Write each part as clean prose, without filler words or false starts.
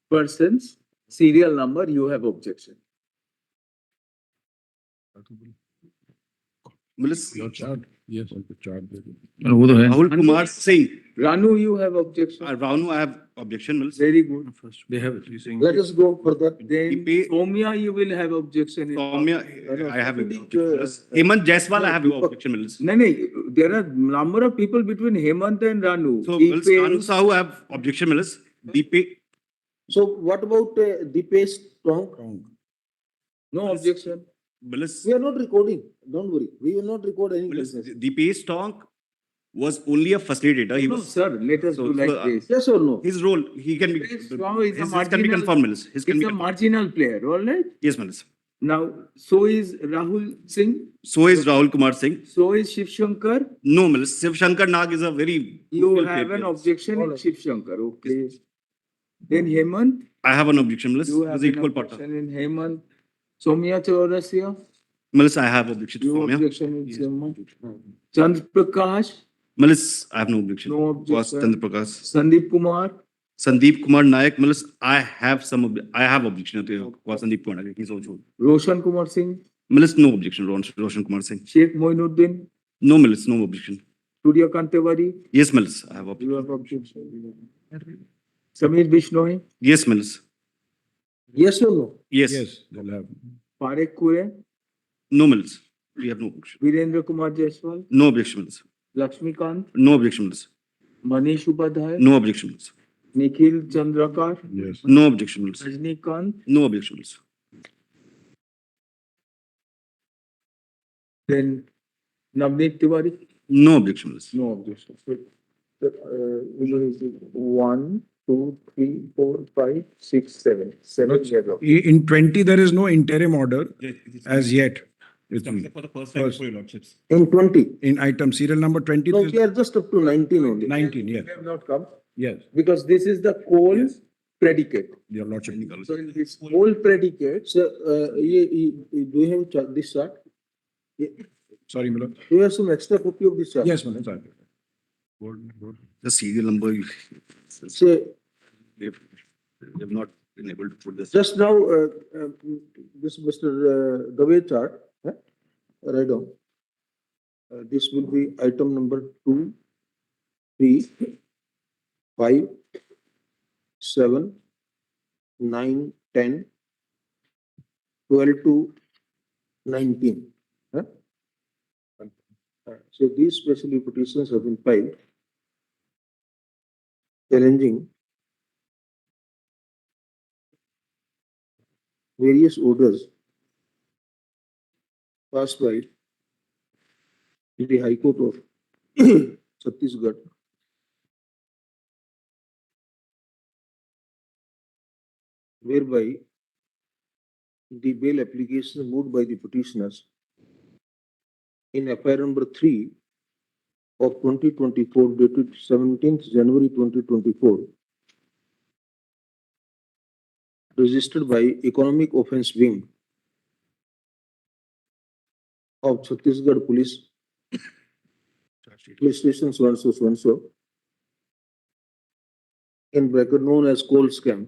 person's serial number, you have objection. मतलब Chart. Yes, on the chart. वो तो है. Rahul Kumar Singh. Ranu, you have objection. Ranu, I have objection. मतलब Very good. They have it. You saying. Let us go further. Then DP Soumya, you will have objection. Soumya, I have Somebody, objection. Hemant Jaiswal, I have Deepak. objection. मतलब. No, no, there are number of people between Hemant and Ranu. So Deepesh- Ranu Sahu, I have objection. मतलब. DP So what about Deepesh Tong? No objection. मतलब. We are not recording. Don't worry. We will not record any business. Deepesh Tong was only a facilitator. He No, was sir, let us So- do like so, this. Yes or no? his role. He can be. Deepesh Tong is a His can be marginal- confirmed. मतलब. His can He's be a confirmed. marginal player, all right? Yes, मतलब. Now, so is Rahul Singh, So is Rahul Kumar Singh. so is Shiv Shankar. No, मतलब. Shiv Shankar Nag is a very. You crucial have player. an objection in Alright. Shiv Shankar, okay? Then Hemant, I have an objection. you मतलब. have He's an equal partner. objection in Hemant. Soumya Chaurasia, Malis, I have objection to you Soumya. objection in Hemant. Chandra Prakash, Malis, I have no objection. no Was objection. Chandra Prakash. Sandeep Kumar, Sandeep Kumar Nayak, Malis, I have objection to Sandeep Kumar Nayak. He's also. Roshan Kumar Singh, Malis, no objection. Roshan Kumar Singh. Sheikh Moinuddin, No, Malis, no objection. Surya Kantewari, Yes, Malis, I have you objection. have objection. Samir Bishnoi, Yes, Malis. Yes or no? Yes. Yes, they'll have. Parekh Kure, No, Malis. We have no objection. Virendra Kumar Jaiswal, No objection, Malis. Lakshmikant, No objection, Malis. Manish Upadhyay, No objection, Malis. Nikhil Chandrakar, Yes. No objection, Malis. Rajnikant, No objection, Malis. then Navneet Tiwari. No objection, Malis. No objection. One, two, three, four, five, six, seven. Seven But yellow. In 20, there is no interim order as yet. It's For the first time First. before your lordships. In 20? in item serial number 20, No, there is we are just up to 19 only. 19, yes, They have not come yes, because this is the coal Yes. predicate. your lordship. So in this coal predicate, So, do you have this chart? Sorry, Milo. Do you have some extra copy of this chart? Yes, Milo, sorry. The serial number, Say, we have not been able to put this. just now, this Mr. Dave chart, write down. This will be item number 2, 3, 5, 7, 9, 10, 12 to 19. huh? So these special petitions have been filed challenging various orders passed by the High Court of Chhattisgarh whereby the bail application moved by the petitioners in FIR number 3 of 2024 dated 17th January 2024 registered by Economic Offence Wing of Chhattisgarh Police Station so and so in bracket known as coal scam.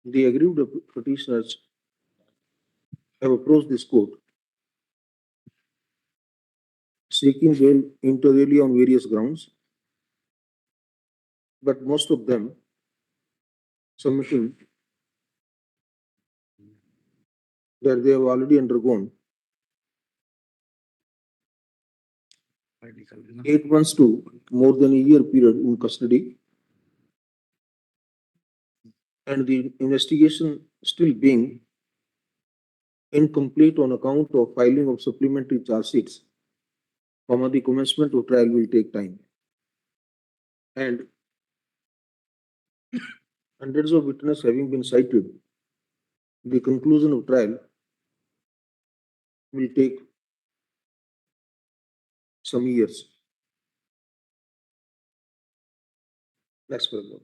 The aggrieved petitioners have approached this court seeking bail inter alia on various grounds, but most of them submitting that they have already undergone 8 months to more than a year period in custody, and the investigation still being incomplete on account of filing of supplementary charge sheets. The commencement of trial will take time. And hundreds of witnesses having been cited, the conclusion of trial will take some years. Next paragraph.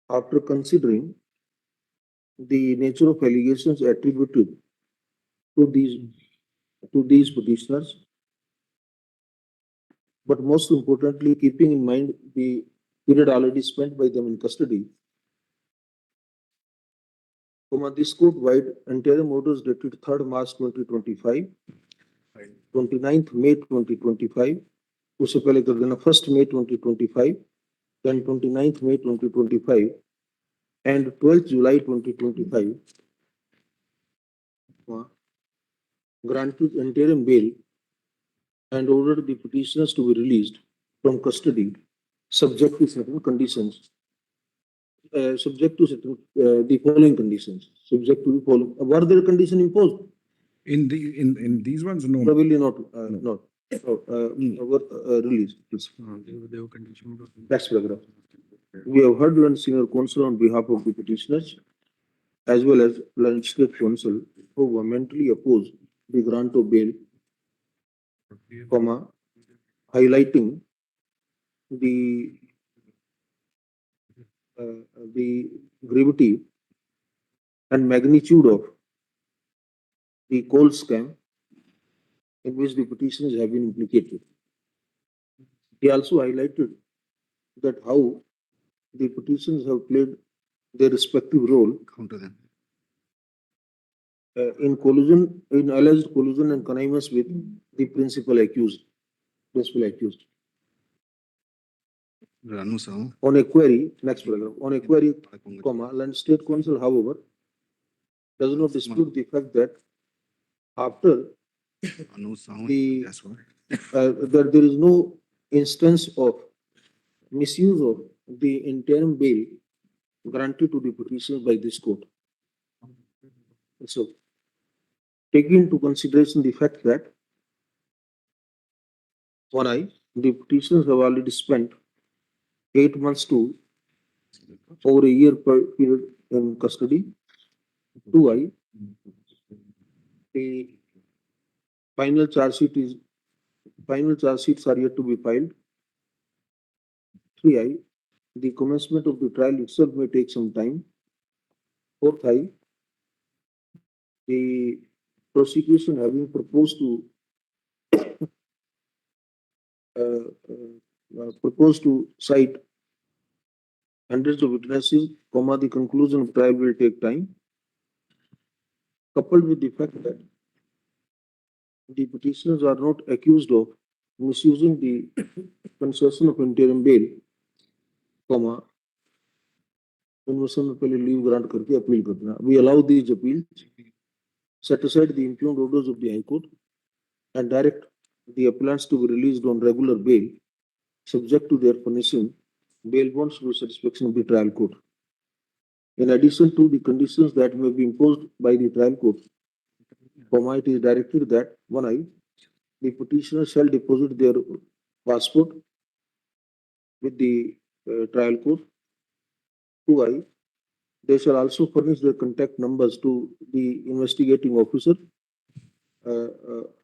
After considering the nature of allegations attributed to these petitioners but most importantly, keeping in mind the period already spent by them in custody, this court-wide interim orders dated 3rd March 2025, 29th May 2025, उससे पहले कर देना 1st May 2025, then 29th May 2025, and 12th July 2025, granted interim bail and ordered the petitioners to be released from custody subject to certain conditions. Subject to certain, the following conditions, subject to the following. Were there conditions imposed? In these ones, no. Probably not, No. not. Released. Please. Next paragraph. We have heard learned senior counsel on behalf of the petitioners as well as learned state counsel who vehemently oppose the grant of bail, highlighting the gravity and magnitude of the coal scam in which the petitioners have been implicated. He also highlighted that how the petitioners have played their respective role Counter them. in collusion, in alleged collusion and connivance with the principal accused. Ranu Sahu. On a query, next paragraph, on a query, land state council, however, does not dispute the fact that after Ranu Sahu. The- That's what. that there is no instance of misuse of the interim bail granted to the petitioners by this court. So, taking into consideration the fact that the petitioners have already spent 8 months to over a year per period in custody. 2I, the final charge sheets are yet to be filed. 3I, the commencement of the trial itself may take some time. 4I, the prosecution having proposed to cite hundreds of witnesses, the conclusion of trial will take time, coupled with the fact that the petitioners are not accused of misusing the concession of interim bail, leave grant करके appeal करना. We allow these appeals, set aside the impugned orders of the High Court, and direct the appellants to be released on regular bail, subject to their furnishing bail bonds to the satisfaction of the trial court. In addition to the conditions that may be imposed by the trial court, it is directed that 1I, the petitioner shall deposit their passport with the trial court. 2I, they shall also furnish their contact numbers to the investigating officer,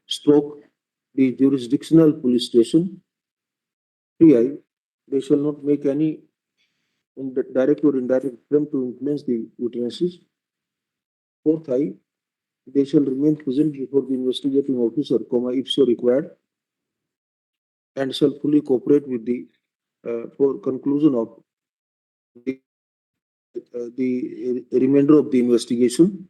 stroke the jurisdictional police station. 3I, they shall not make any direct or indirect attempt to influence the witnesses. 4I, they shall remain present before the investigating officer, if so required, and shall fully cooperate with the for conclusion of the remainder of the investigation.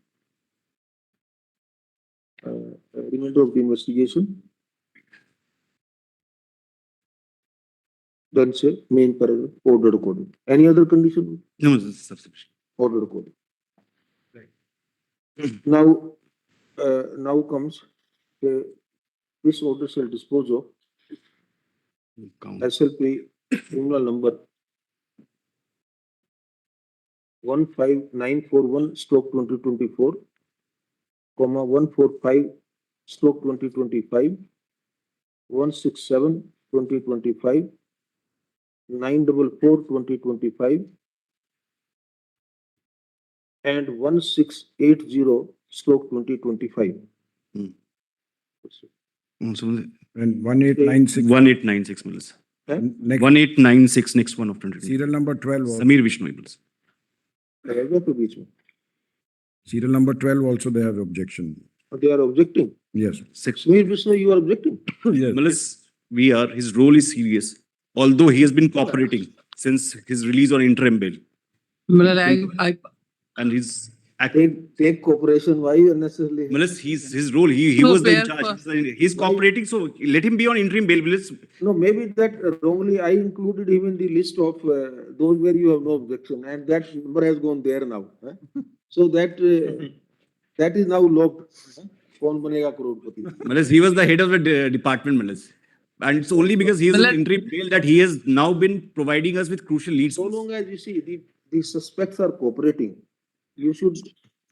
Then say main paragraph ordered according. Any other condition? No, this is substitution. Ordered according. Now, now comes this order shall dispose of Count. SLP criminal number 15941/2024, 145/2025, 167/2025, 944/2025, and 1680/2025. And 1896. 1896 Mills. Next, 1896 next one of 2020. serial number 12. Samir Vishnu Mills. रहेगा तो बीच में. Serial number 12 also they have objection. They are objecting. Yes. Six. Samir Vishnu, you are objecting. Yes. Mills we are, his role is serious. Although he has been cooperating since his release on interim bail. And he's Take cooperation, why you unnecessarily? Malas, his role, he No was the in fair charge. for- He's cooperating, so let him be on interim bail. No, maybe that wrongly, I included him in the list of those where you have no objection, and that number has gone there now. So that that is now locked. Kaun banega crorepati? Malas, he was the head of the department, Malas. And it's only because he is on Malas- interim bail that he has now been providing us with crucial leads. So long as you see the suspects are cooperating, you should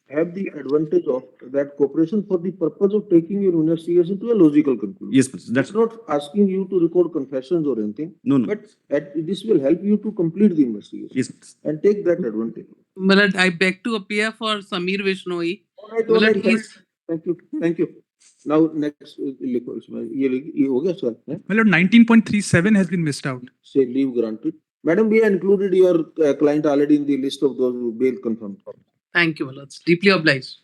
have the advantage of that cooperation for the purpose of taking your investigation to a logical conclusion. Yes, Malas, that's It's not asking you to record confessions or anything, no. but this will help you to complete the investigation Yes, Malas. and take that advantage. Malad, I beg to appear for Samir Vishnoi. All right, Malad, he's thank you. Now next, लिखो इसमें ये हो गया sir? Well, 19.37 has been missed out. Say leave granted. Madam, we included your client already in the list of those who bail confirmed. thank you, Malad. Deeply obliged.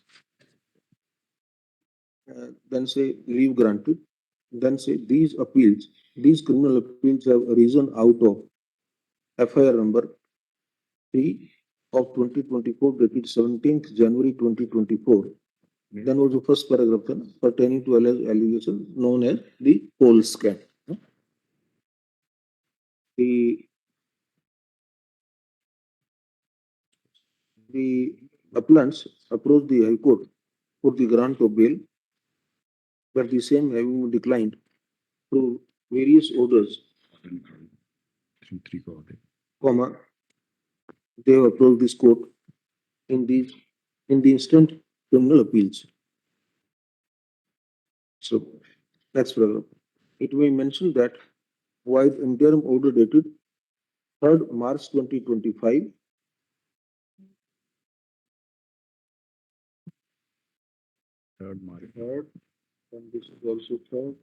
Then say leave granted. Then say these appeals, these criminal appeals have arisen out of FIR number 3 of 2024, dated 17th January 2024. Then was the first paragraph then, pertaining to allegation known as the poll scam. The appellants approached the High Court for the grant of bail, but the same having been declined through various orders, comma, they have approached this court in the instant criminal appeals. So, next paragraph. It may mention that while interim order dated 3rd March 2025, third, and this is also third,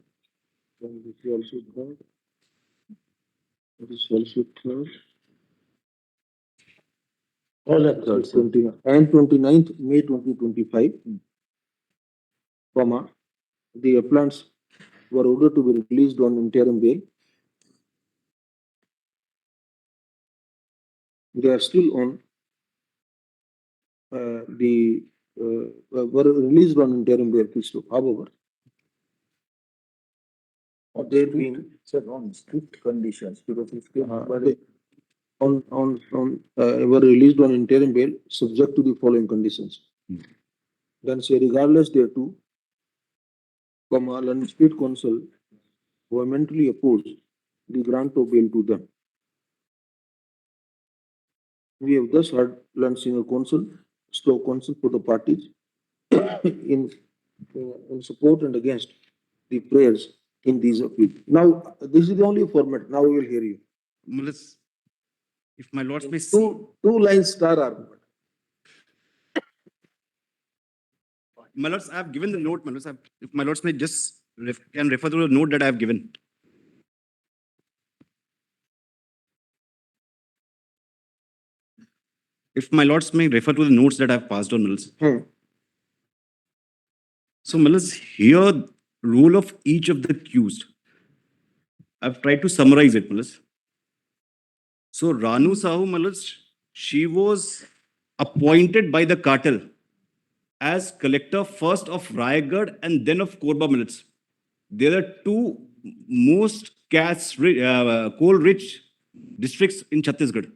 and this is also third, this is also third. All at third, 20, and 29th May 2025, comma, the appellants were ordered to be released on interim bail. They are still on were released on interim bail. However, they've been on strict conditions because it's were released on interim bail subject to the following conditions. Then say regardless thereto, comma, London State Council vehemently opposed the grant of bail to them. We have thus heard London Senior Council, Stoke Council for the parties in support and against the prayers in these appeals. Now, this is the only format. Now we will hear you. Malas, if my lords may see, Two lines star argument. my lords, I have given the note, my lords. If my lords may just can refer to the note that I have given. If my lords may refer to the notes that I have passed on, my lords. So, my lords, here, role of each of the accused. I've tried to summarize it, my lords. So, Ranu Sahu, my lords, she was appointed by the cartel as collector first of Raigad and then of Korba, my lords. They are the two most coal-rich districts in Chhattisgarh.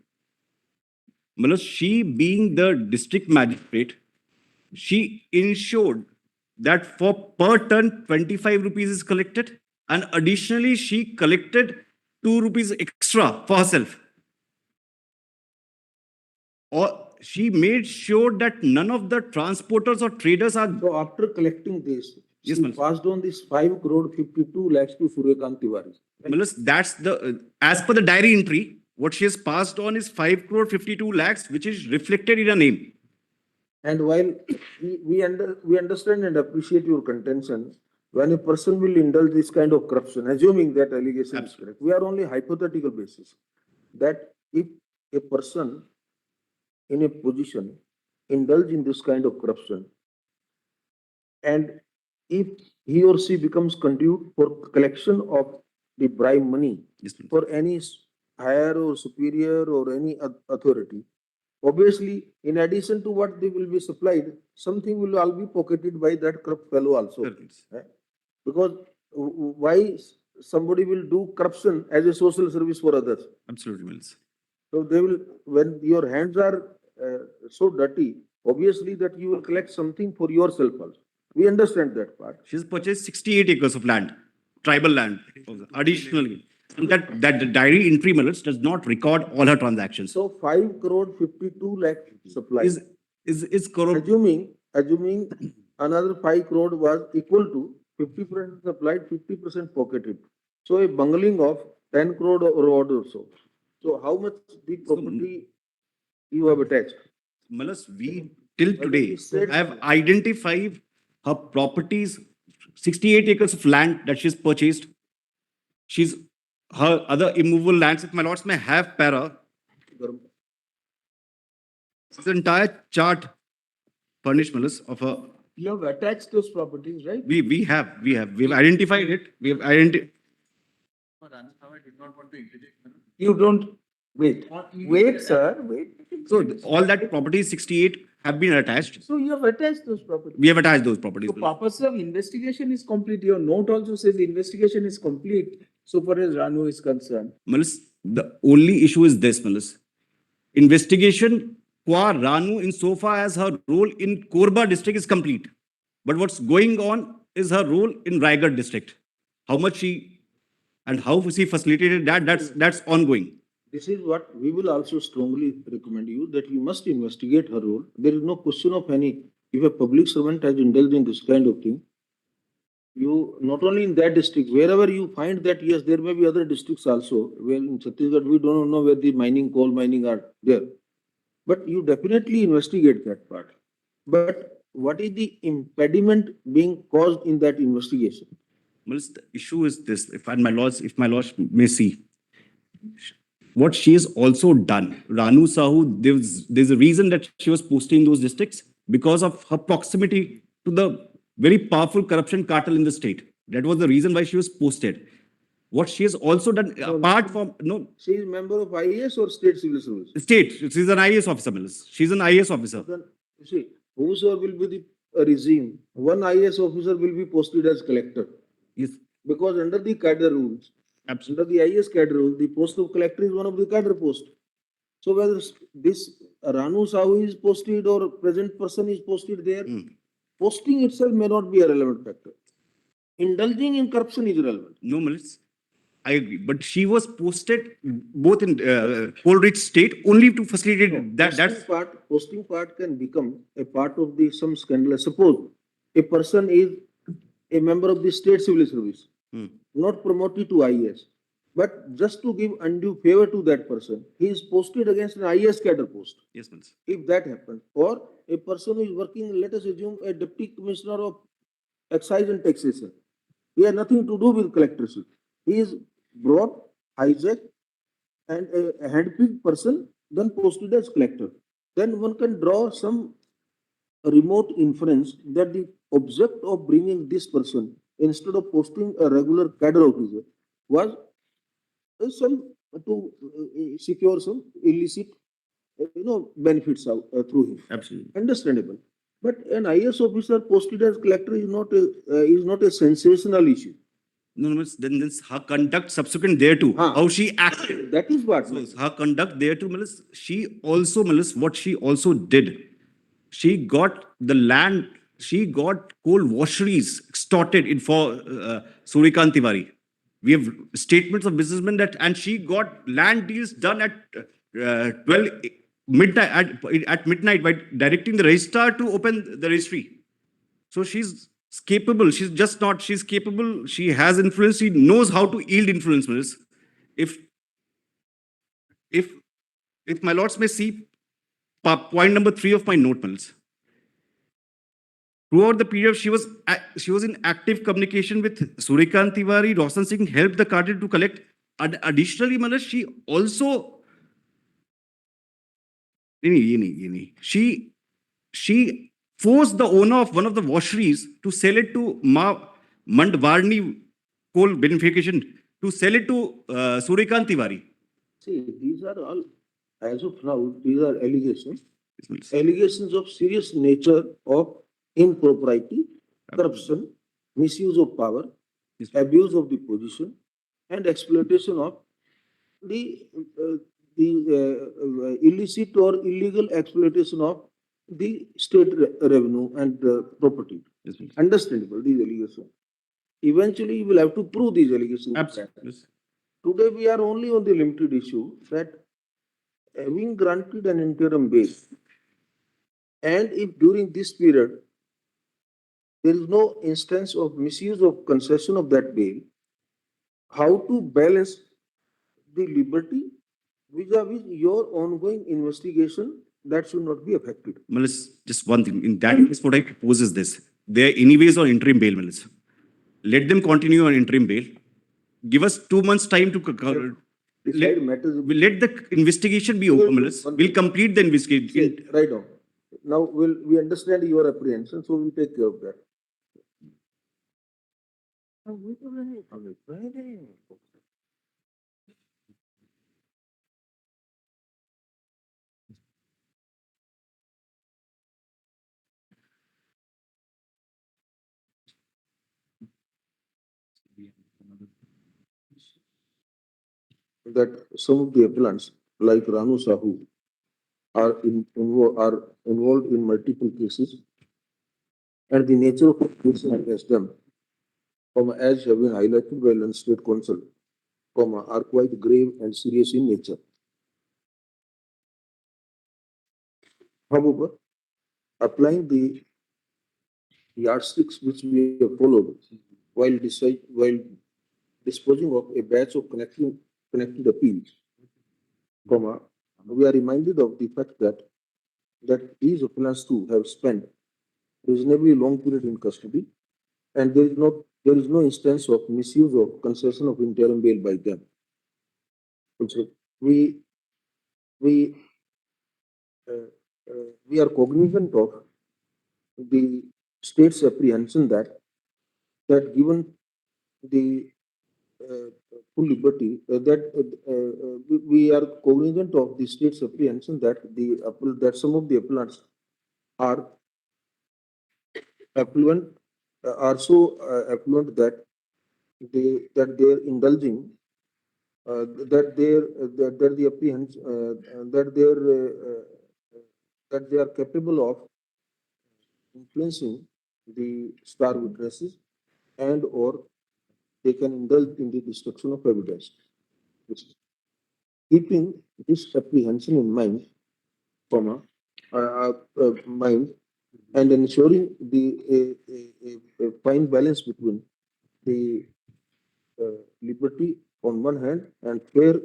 My lords, she being the district magistrate, she ensured that for per ton 25 rupees is collected, and additionally she collected 2 rupees extra for herself. Or she made sure that none of the transporters or traders are. So after collecting this, Yes, she ma'am. passed on this 5 crore 52 lakhs to Suryakant Tiwari. Malas, that's the as per the diary entry, what she has passed on is 5 crore 52 lakhs, which is reflected in her name. And while we understand and appreciate your contention, when a person will indulge this kind of corruption, assuming that allegation is correct, we are only hypothetical basis that if a person in a position indulge in this kind of corruption, and if he or she becomes conduit for collection of the bribe money Yes, Malas. for any higher or superior or any authority. Obviously, in addition to what they will be supplied, something will all be pocketed by that corrupt fellow also. Correct, Malas. Eh? Because why somebody will do corruption as a social service for others? Absolutely, Malas. So they will, when your hands are so dirty, obviously that you will collect something for yourself also. We understand that part. She's purchased 68 acres of land, tribal land, additionally. And that diary entry, Malas, does not record all her transactions. So 5 crore 52 lakh supply. Is corrupt. Assuming another 5 crore was equal to 50% supplied, 50% pocketed. So a bungling of 10 crore or so. So how much the property you have attached? Malas, we till Whether today we said- have identified her properties, 68 acres of land that she's purchased. Her other immovable lands, if my lords may have para, the entire chart furnished, Malas, of her. You have attached those properties, right? We've identified it. We have identified. You don't, wait, sir, wait. So all that properties, 68, have been attached. So you have attached those properties. We have attached those properties. So purpose of investigation is complete. Your note also says the investigation is complete so far as Ranu is concerned. Malas, the only issue is this, Malas. Investigation qua Ranu insofar as her role in Korba district is complete. But what's going on is her role in Raigad district. How much she and how she facilitated that's ongoing. This is what we will also strongly recommend you, that you must investigate her role. There is no question of any, if a public servant has indulged in this kind of thing, you, not only in that district, wherever you find that, yes, there may be other districts also, where in Chhattisgarh, we don't know where the coal mining are there. But you definitely investigate that part. But what is the impediment being caused in that investigation? Malas, the issue is this, if my lords may see, what she has also done, Ranu Sahu, there's a reason that she was posting those districts because of her proximity to the very powerful corruption cartel in the state. That was the reason why she was posted. What she has also done, apart from, She is member of IAS or state civil service? state, she's an IAS officer, Malas. She's an IAS officer. Then, you see, whosoever will be the regime, one IAS officer will be posted as collector. Yes, Because under the cadre rules, absolutely. under the IAS cadre rule, the post of collector is one of the cadre posts. So whether this Ranu Sahu is posted or present person is posted there, posting itself may not be a relevant factor. Indulging in corruption is relevant. No, Malas, I agree. But she was posted both in Coal-rich state only to facilitate that's Posting part can become a part of the some scandal. Suppose a person is a member of the state civil service, not promoted to IAS, but just to give undue favor to that person, he is posted against an IAS cadre post. yes, Malas. If that happens, or a person who is working, let us assume a deputy commissioner of excise and taxation, he has nothing to do with collectorship. He is brought, hijacked, and a handpicked person then posted as collector. Then one can draw some remote inference that the object of bringing this person instead of posting a regular cadre officer was some to secure some illicit, benefits through him. Absolutely. Understandable. But an IAS officer posted as collector is not a sensational issue. No, Malas, then her conduct subsequent thereto, how she acted. That is what. So her conduct thereto, Malas, Malas, what she also did, she got the land, she got coal washeries extorted in for Surikant Tiwari. We have statements of businessmen and she got land deals done at 12 midnight at midnight by directing the registrar to open the registry. So she's capable. She's capable. She has influence. She knows how to yield influence, Malas. If my lords may see point number 3 of my note, Malas. Throughout the period, she was in active communication with Surikant Tiwari. Roshan Singh helped the cartel to collect. And additionally, Malas, she also she forced the owner of one of the washeries to sell it to Mandwarni coal beneficiation to sell it to Surikant Tiwari. See, these are all, as of now, these are allegations. Yes, Malas. Allegations of serious nature of impropriety, corruption, misuse of power, Yes, abuse of the position, and exploitation of the, uh, illicit or illegal exploitation of the state revenue and property. Yes, Malas. Understandable, these allegations. Eventually, you will have to prove these allegations. Absolutely. Yes. Today, we are only on the limited issue that having granted an interim bail, and if during this period there is no instance of misuse of concession of that bail, how to balance the liberty vis-a-vis your ongoing investigation that should not be affected. Malas, just one thing. In that case, what I propose is this. They are anyways on interim bail, Malas. Let them continue on interim bail. Give us 2 months time to Decide matters. we'll let the investigation be open, Malas. We'll complete the investigation. Right on. Now, we understand your apprehension, so we'll take care of that. That some of the appellants, like Ranu Sahu, are involved in multiple cases, and the nature of the cases against them, as have been highlighted by London State Council, are quite grave and serious in nature. However, applying the yardsticks which we have followed while disposing of a batch of connected appeals, we are reminded of the fact that these appellants too have spent reasonably long period in custody, and there is no instance of misuse of concession of interim bail by them. Also, we uh, we are cognizant of the state's apprehension that given the full liberty, we are cognizant of the state's apprehension that some of the appellants are affluent, are so affluent that they are indulging, that the apprehension, that they are capable of influencing the star witnesses, and or they can indulge in the destruction of evidence. Keeping this apprehension in mind, mind, and ensuring a fine balance between the liberty on one hand and fair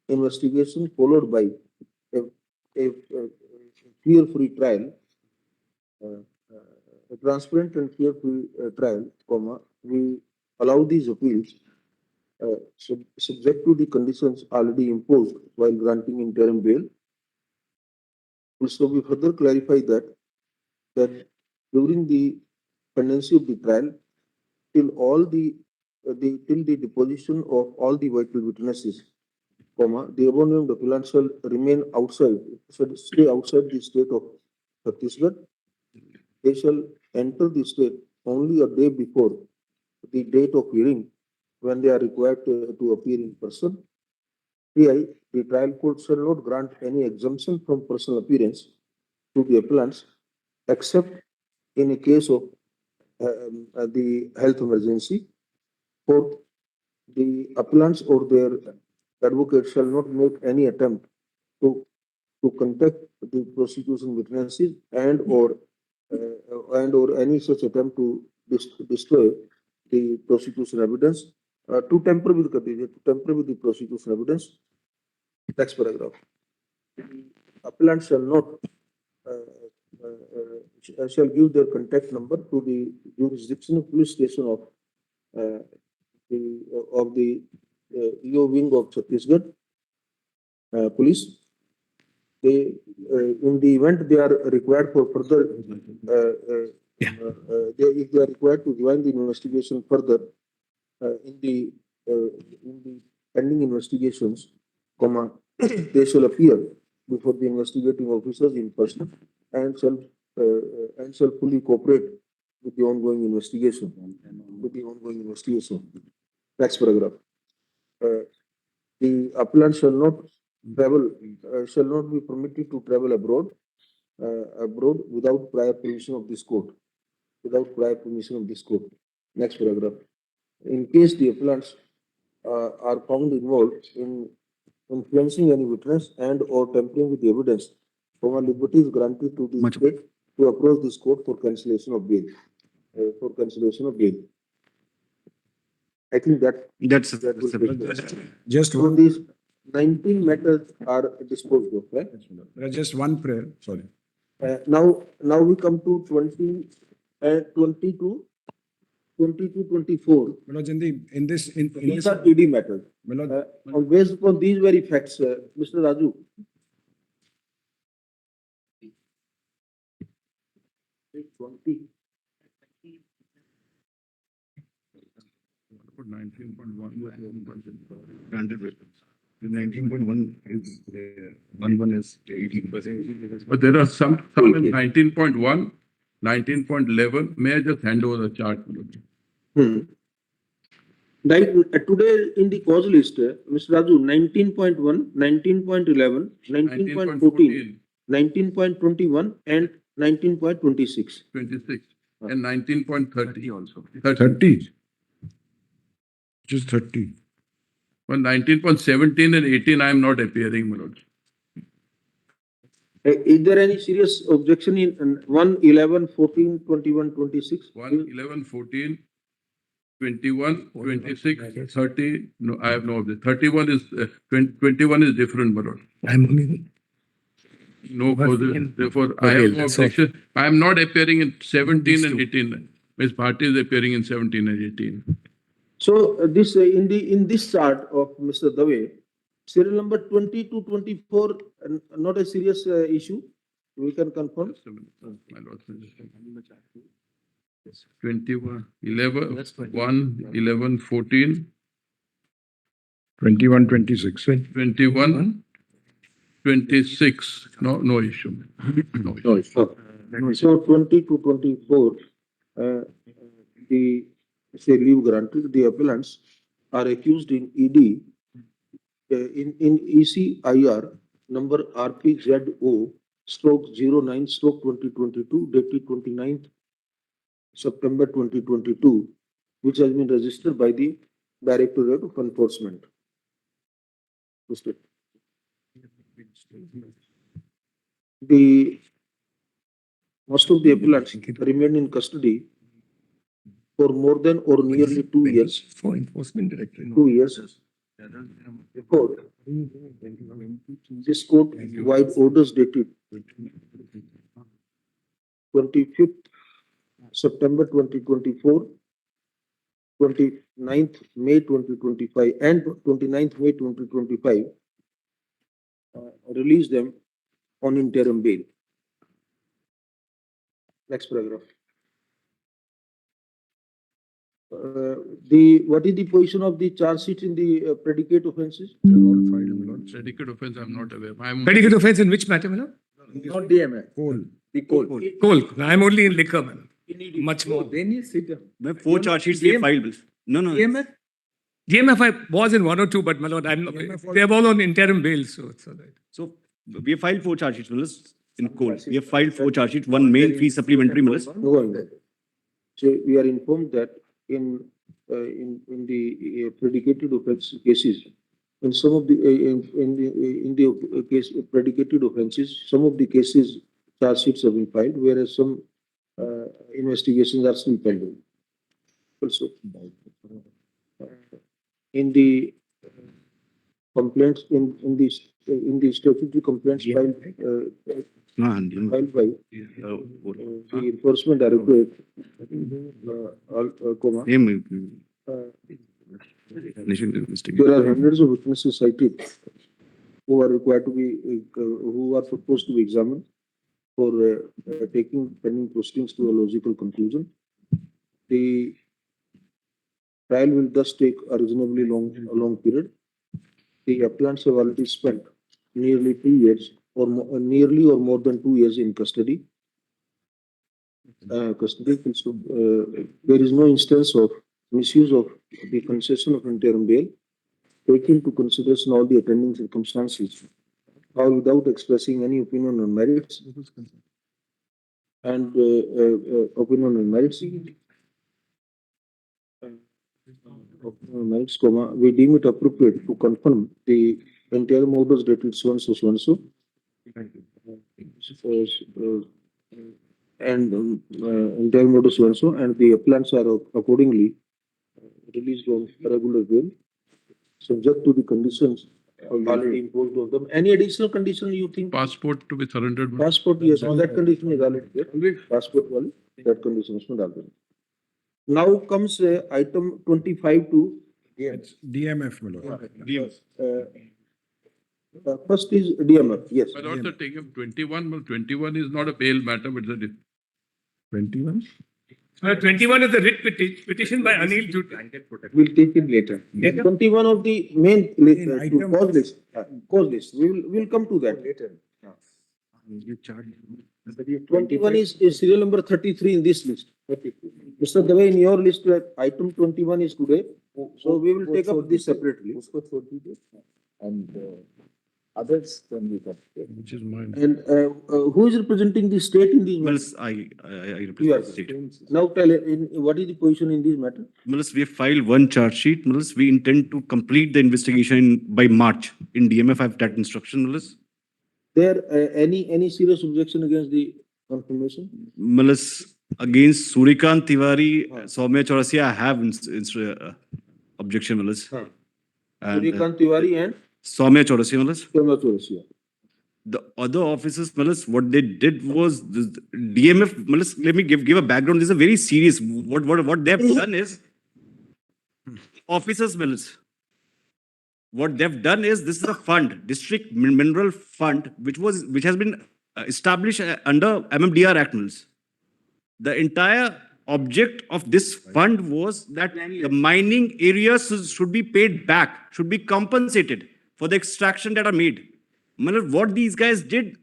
investigation followed by a fear-free trial, a transparent and fear-free trial, we allow these appeals subject to the conditions already imposed while granting interim bail. Also, we further clarify that during the pendency of the trial, till the deposition of all the vital witnesses, the above named appellant shall remain outside, shall stay outside the state of Chhattisgarh. They shall enter the state only a day before the date of hearing, when they are required to appear in person. The trial court shall not grant any exemption from personal appearance to the appellants, except in a case of the health emergency, or the appellants or their advocate shall not make any attempt to contact the prosecution witnesses, and or any such attempt to destroy the prosecution evidence, to tamper with the prosecution evidence. Next paragraph. The appellant shall not shall give their contact number to the jurisdictional police station of the EO wing of Chhattisgarh police. They, in the event they are required for further, if they are required to join the investigation further in the in the pending investigations, comma, they shall appear before the investigating officers in person and shall fully cooperate with the ongoing investigation, Next paragraph. The appellant shall not travel, shall not be permitted to travel abroad, without prior permission of this court. Next paragraph. In case the appellants are found involved in influencing any witness and or tampering with the evidence, liberty is granted to the state to approach this court for cancellation of bail. I think that That's that will take care. Just So one, these 19 matters are disposed of, right? just one prayer, sorry. Now we come to 22, 24. Manoj, in this, in These this, are ED matters. Manoj, Based upon these very facts, Mr. Raju. Nineteen point one. 19.1 is, 1 is 18%. But there are some in 19.1, 19.11. May I just hand over the chart? Like today in the cause list, Mr. Raju, 19.1, 19.11, 19.14, 19.21 and 19.26. 26 and 19.30 also. 30. Just 30. But 19.17 and 18, I am not appearing, Manoj. Is there any serious objection in 1, 11, 14, 21, 26? 1, 11, 14, 21, 26, 30. No, I have no objection. 31 is, 21 is different, Manoj. I'm only. No further. Therefore, I have no objection. I am not appearing in 17 and 18. Ms. Bharti is appearing in 17 and 18. So this in this chart of Mr. Dave, serial number 20 to 24, not a serious issue. We can confirm. Just a minute, my lord. 21, 11, 1, 11, 14, 21, 26. 21, 26. No issue. No issue. So 20 to 24, the say leave granted. The appellants are accused in ED in ECIR number RPZO stroke 09 stroke 2022 dated 29th September 2022, which has been registered by the Directorate of Enforcement. Most of the appellants remain in custody for more than or nearly 2 years. For enforcement director. 2 years. Before this court wide orders dated 25th September 2024, 29th May 2025 and 29th May 2025 release them on interim bail. Next paragraph. What is the position of the charge sheet in the predicate offences? They're all filed, Manoj. Predicate offense, I am not aware. I am Predicate offense in which matter, Manoj? Not DMA, Coal. the coal. Coal. I'm only in liquor, man. Much more. Then you sit down. 4 charge sheets we have filed. No. DMA? DMF I was in 1 or 2, but my lord, I'm not. They're all on interim bail, so it's all right. So we have filed 4 charge sheets, Manoj, in coal. We have filed 4 charge sheets, 1 main, 3 supplementary, Manoj. Go on. So we are informed that in the predicated offence cases, in some of the in the case predicated offences, some of the cases charge sheets have been filed, whereas some investigations are still pending. Also, in the complaints in the statutory complaints filed by the enforcement directorate, there are hundreds of witnesses cited who are required to be, who are supposed to be examined for taking pending proceedings to a logical conclusion. The Trial will thus take a reasonably long period. The appellants have already spent nearly 2 years or nearly or more than 2 years in custody. So, there is no instance of misuse of the concession of interim bail, taking into consideration all the attending circumstances, or without expressing any opinion on merits and opinion on merits. We deem it appropriate to confirm the interim orders dated so and so. And interim orders so and so, and the plans are accordingly released on regular bail, subject to the conditions already imposed on them. Any additional condition you think? Passport to be surrendered. Passport, yes, that condition is already there. Passport, that condition is not already. Now comes item 25 to It's DMF, my lord. first is DMF, yes. But also take up 21, but 21 is not a bail matter, but it's a 21? 21 is the writ petition by Anil Jute. We'll take it later. 21 of the main item- cause list. We'll come to that. Later. 21 is serial number 33 in this list. Mr. Dave, in your list, item 21 is today. So we will take up this separately. And others then we can. which is mine. And who is representing the state in these matters? I You are. represent the state. Now tell, what is the position in this matter? Malas, we have filed one charge sheet. Malas, we intend to complete the investigation by March. In DMF, I have that instruction. Malas, There, any serious objection against the confirmation? Malas, against Surikant Tiwari, Soumya Chaurasia, I have objection. Malas. Huh. And Surikant Tiwari and Soumya Chaurasia, Malas. Soumya Chaurasia. The other officers, Malas, what they did was this DMF. Malas, let me give a background. This is a very serious. What they have done is officers, Malas. What they've done is this is a fund, district mineral fund, which has been established under MMDR Act. Malas. The entire object of this fund was that the mining areas should be paid back, should be compensated for the extraction that are made. Malas, what these guys did,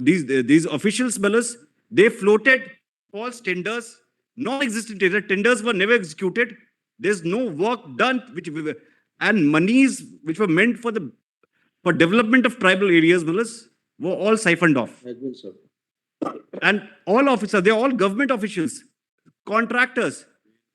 these officials, Malas, they floated false tenders, non-existent tenders were never executed. There's no work done, and monies which were meant for development of tribal areas, Malas, were all siphoned off. Has been served. And all officers, they're all government officials, contractors.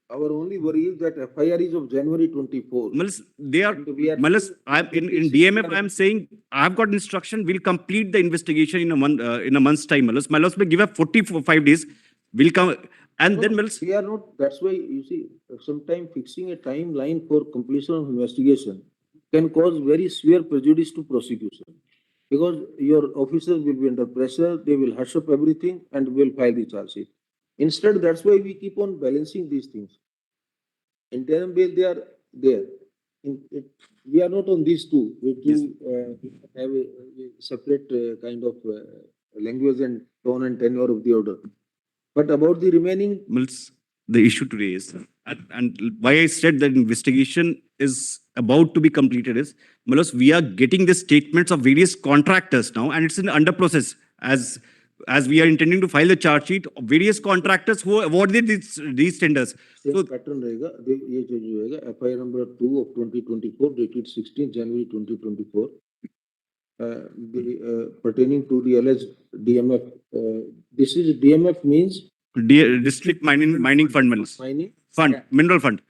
Our only worry is that FIR is of January 24. Malas, they are, And we are- Malas, in DMF, I'm saying, I've got instruction, we'll complete the investigation in a month's time, Malas. Malas will give up 45 days, we'll come, and then Malas, We are not, that's why you see, sometimes fixing a timeline for completion of investigation can cause very severe prejudice to prosecution. Because your officers will be under pressure, they will hush up everything and will file the charge sheet. Instead, that's why we keep on balancing these things. Interim bail, they are there. We are not on these two. We do have a separate kind of language and tone and tenure of the order. But about the remaining, Malas, the issue today is, and why I said that investigation is about to be completed is, Malas, we are getting the statements of various contractors now, and it's in under process as we are intending to file the charge sheet of various contractors who awarded these tenders. same So, pattern रहेगा, ये जो होएगा, FIR number 2 of 2024, dated 16 January 2024, pertaining to the alleged DMF. This is DMF means District Mining Fund, Malas. mining Fund, mineral fund.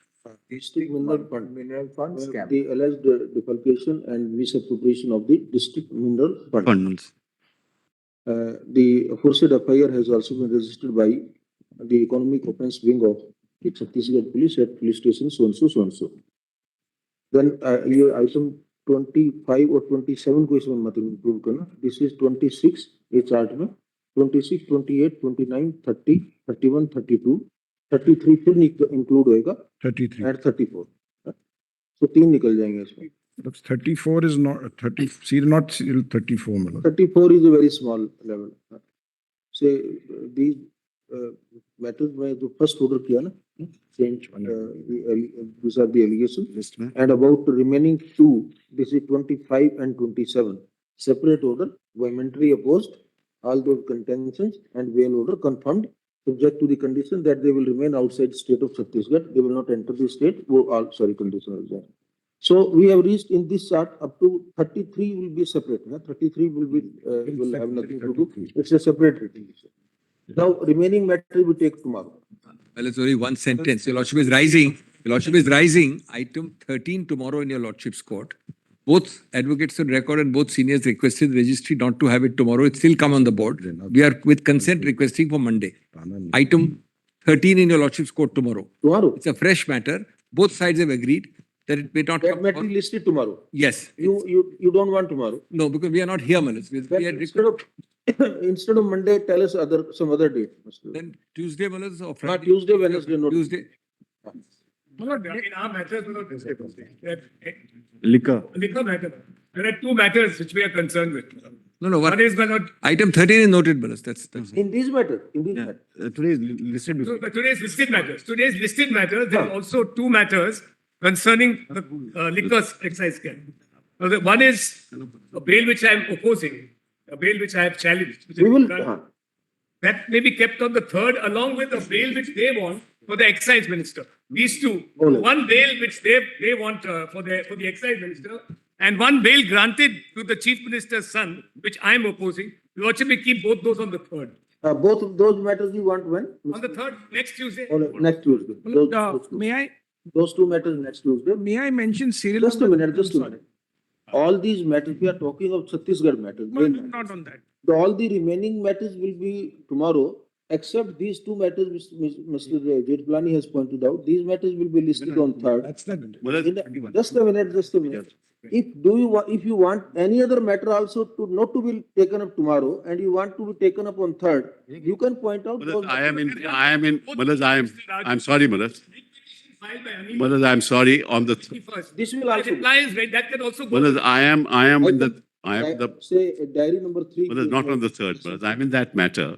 district mineral fund. Mineral fund scam. The alleged defalcation and misappropriation of the district mineral fund. Fund, Malas. The aforesaid FIR has also been registered by the economic offence wing of the Chhattisgarh police at police station so and so. Then your item 25 or 27 को इसमें मत include करना. This is 26 ये chart में 26, 28, 29, 30, 31, 32, 33 फिर include होएगा 33. and 34. So 3 निकल जाएंगे इसमें. But 34 is not 30, not 34, my lord. 34 is a very small level. Say these matters में जो first order किया ना, change, these are the allegations. And about the remaining two, this is 25 and 27, separate order, vehemently opposed, all those contentions and bail order confirmed, subject to the condition that they will remain outside state of Chhattisgarh, they will not enter the state, conditional exam. So we have reached in this chart up to 33 will be separate, 33 will be, will have nothing to do, it's a separate litigation. Now remaining matter we take tomorrow. Well, it's only one sentence. Your Lordship is rising. Your Lordship is rising. Item 13 tomorrow in your Lordship's court. Both advocates on record and both seniors requested the registry not to have it tomorrow. It still come on the board. We are with consent requesting for Monday. Item 13 in your Lordship's court tomorrow. Tomorrow, It's a fresh matter. Both sides have agreed that it may not that come. matter listed tomorrow. Yes. You don't want tomorrow. No, because we are not here, Manas. We Then are instead of Monday, tell us some other date. then Tuesday, Manas, or Not Friday? Tuesday, Wednesday, not. Tuesday. In our matters, Liquor. liquor matter, there are two matters which we are concerned with. No, One what? is Manoj, Item 13 is noted, Manas. That's In these matter, in these matter. Today is listed before. today's listed matters. Today's listed matters, there are also two matters concerning the liquor excise scam. Now, one is a bail which I am opposing, a bail which I have challenged. which We is- will, That may be kept on the third along with the bail which they want for the excise minister. These two, Hold on. one bail which they want for the excise minister and one bail granted to the chief minister's son, which I am opposing. Lordship may keep both those on the third. both of those matters you want when? On the third, next Tuesday. Next Tuesday. Those two. Those two matters next Tuesday. May I mention serial? Just a minute, just a minute. All these matters, we are talking of Chhattisgarh matters. No, bail no, matters. not on that. All the remaining matters will be tomorrow, except these two matters which Mr. Jetblani has pointed out. These matters will be listed on third. That's not. Just a minute, just a minute. If you want any other matter also to not to be taken up tomorrow and you want to be taken up on third, you can point out. those I'm sorry, Manas. Filed by Anil. Manas, I'm sorry, on the, First. This will My also. reply is read. That can also go. Manas, I am in the, Say diary number 3. Manas, not on the third, Manas, I'm in that matter.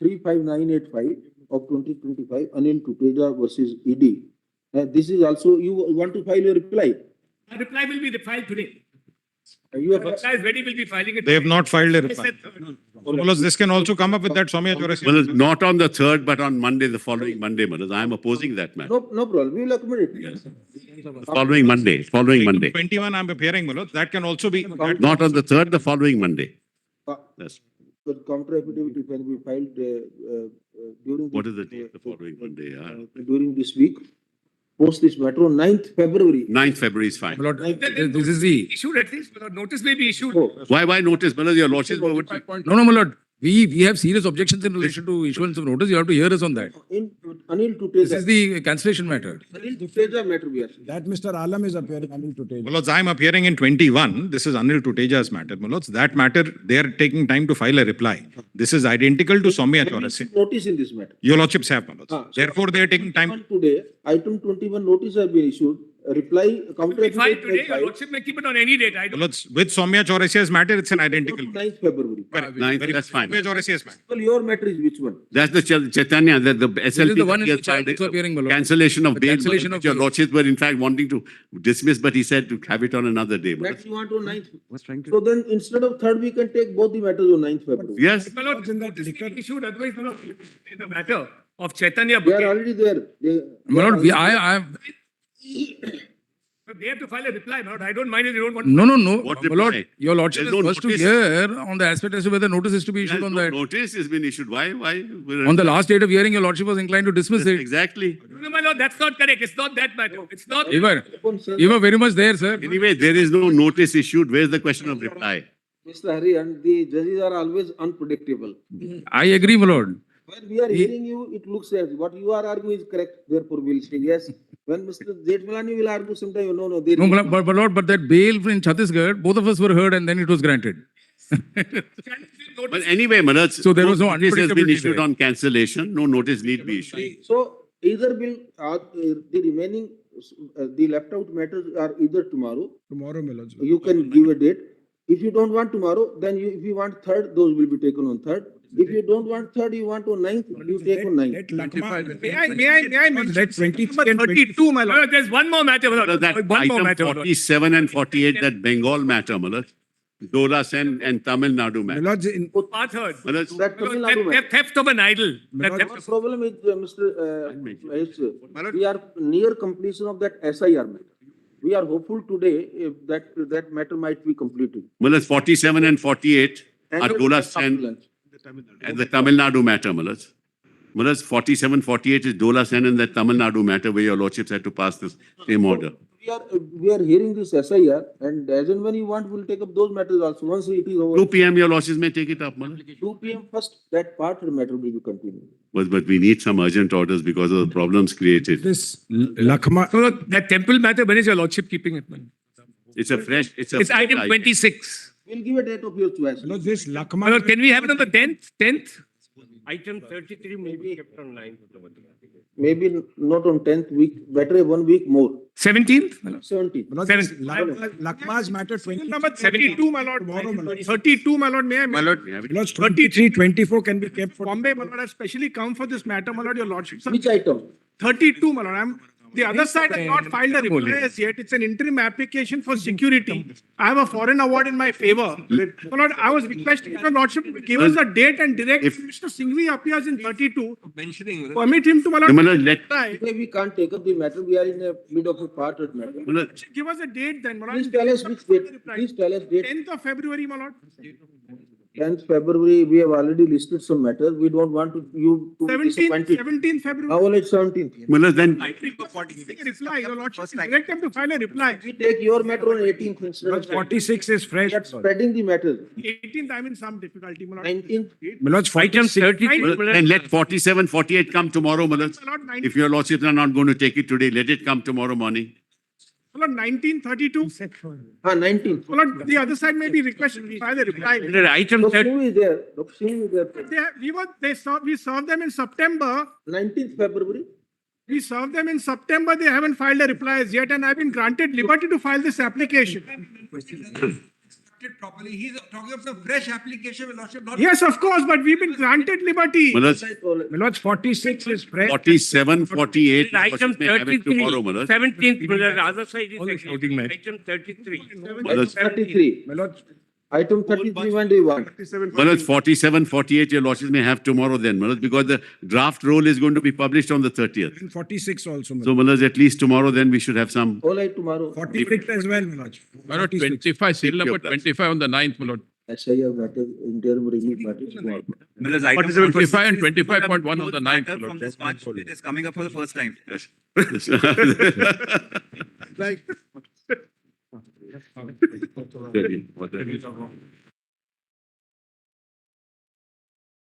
35985 of 2025, Anil Tuteja versus ED. This is also, you want to file your reply? My reply will be filed today. You have, Reply is ready, we'll be filing it. They have not filed a I reply. said third. Manas, this can also come up with that Soumya Chaurasia. Manas, not on the third, but on Monday, the following Monday, Manas. I am opposing that matter. no problem, we will accommodate. Following Monday. 21, I'm appearing, Manoj. That can also be. Not on the third, the following Monday. That's, The counter affidavit can be filed during. what is the date, the following Monday? During this week, post this matter on 9th February. 9th February is fine. Lord, Then this is the. Issued at least, notice may be issued. Oh, Why notice, Manas, your lordship? No, my lord. We have serious objections in relation to issuance of notice. You have to hear us on that. in Anil This is Tuteja, the cancellation matter. Anil Tuteja matter we are saying. That Mr. Alam is appearing, Anil Tuteja. Manoj, I'm appearing in 21. This is Anil Tuteja's matter. Manoj, that matter, they are taking time to file a reply. This is identical to Soumya Have you Chaurasia. notice in this matter. Your lordships have, Manoj. So Therefore, they are taking time. Today, item 21 notice have been issued, a reply, counter Be filed affidavit today, was your filed lordship may keep it on any date. I don't. Manoj, with Soumya Chaurasia's matter, it's an identical. 9th February. Correct. 9th, that's fine. Soumya Chaurasia's matter. Well, your matter is which one? That's the Chaitanya, that the SLP. is the one in that which I am filed also appearing, my lord. Cancellation of The bail, cancellation which of your bail. lordships were in fact wanting to dismiss, but he said to have it on another day. That you want on 9th. What's trying to? So then instead of third, we can take both the matters on 9th February. Yes, My lord, notice may be issued, otherwise, my lord, in the matter of Chaitanya They are Bouquet, already there. My lord, they have to file a reply, my lord. I don't mind if they don't want. no. What My lord, reply? your lordship is There's no first to notice. hear on the aspect as to whether notice is to be issued There's on no that. notice has been issued. Why? On the last date of hearing, your lordship was inclined to dismiss it. Exactly. No, my lord, that's not correct. It's not that matter. It's not. You were very much there, sir. Anyway, there is no notice issued. Where's the question of reply? Mr. Hari, and the judges are always unpredictable. I agree, my lord. When we are hearing you, it looks as what you are arguing is correct, therefore we'll say yes. When Mr. Jetblani will argue sometime, no, there No, is. but lord, but that bail in Chhattisgarh, both of us were heard and then it was granted. But anyway, Manoj. So there was no notice has been unpredictability issued there. on cancellation. No notice need be issued. So either will, the remaining, the left out matters are either tomorrow, Tomorrow, Manoj. you can give a date. If you don't want tomorrow, then you, if you want third, those will be taken on third. If you don't want third, you want on ninth, you take on ninth. May I mention? Let 23 and 32, my lord. There's one more matter, my So lord. that One more item matter, my lord. 47 and 48, that Bengal matter, Malad, Dola Sen and Tamil Nadu matter. Part third. Malad, That Tamil Nadu matter. Theft of an idol. That Our theft- problem is, Mr. Mahesh, we are near completion of that SIR matter. We are hopeful today that matter might be completed. Malad, 47 and 48 are And Dola Sen and the Tamil Nadu matter, Malad. Malad, 47, 48 is Dola Sen and the Tamil Nadu matter where your lordships had to pass this same order. We are hearing this SIR, and as and when you want, we'll take up those matters also. Once it is over, 2 p.m. your lordships may take it up, Malad. 2 p.m. first, that part of the matter will be continued. But we need some urgent orders because of the problems created. So that temple matter, when is your lordship keeping it, man? It's a fresh, it's a It's fresh item item. 26. We'll give a date of your choice. My lord, can we have it on the 10th? 10th? Item 33 may be kept on 9th. Maybe not on 10th week, better 1 week more, 17th? my lord? 17th. Lakma's matter 20. Number 32, my lord. 32, my lord, may I? My lord, 23, 24 can be kept for. Bombay, my lord, I've specially come for this matter, my lord, your lordship. Which item? 32, my lord. The other side has not filed a reply as yet. It's an interim application for security. I have a foreign award in my favor. My lord, I was requesting your lordship to give us a date and direct. If Mr. Singhvi appears in 32, mentioning. permit him to, my lord, Malad, let, reply. Today we can't take up the matter, we are in the mid of a part of matter. Malad, Give us a date then, my lord. Please tell us which date, please tell us date. 10th of February, my lord. 10th February, we have already listed some matters, we don't want you to be 17th, disappointed. 17th February. Now only 17th. Malad, then Take a reply, your lordship. Direct him to file a reply. We take your matter on 18th instead of 46 is fresh. We are spreading the matter. 18th, I'm in some difficulty, my lord. 19th, Item 33. Malad, then let 47, 48 come tomorrow, Malad. My lord, 19th, If your lordships are not going to take it today, let it come tomorrow morning. my lord, 1932. 19th. My lord, the other side may be requested to file a reply. Under item Dr. 30, Singh is there, Dr. Singh is there. We served them in September. 19th February, We served them in September. They haven't filed a reply as yet, and I've been granted liberty to file this application. Properly, he's talking of some fresh application, your lordship, not. Yes, of course, but we've been granted liberty. Malad, My lord, 46 is fresh. 47, 48, your item lordships may have it 33, tomorrow, Malad. 17th, the other side is item 33. item 33. My lord, Item 33, when do you want? Malad, 47, 48, your lordships may have tomorrow then, Malad, because the draft roll is going to be published on the 30th. and 46 also. My So, lord. Malad, at least tomorrow then we should have some. All right, tomorrow. 46 as well, my lord. My lord, 46. 25, seal number Keep your 25 on the 9th, my lord. SIR matter, interim relief matter. tomorrow. 25 and 25.1 on the 9th, my From lord. this March, it is coming up for the first time. Yes.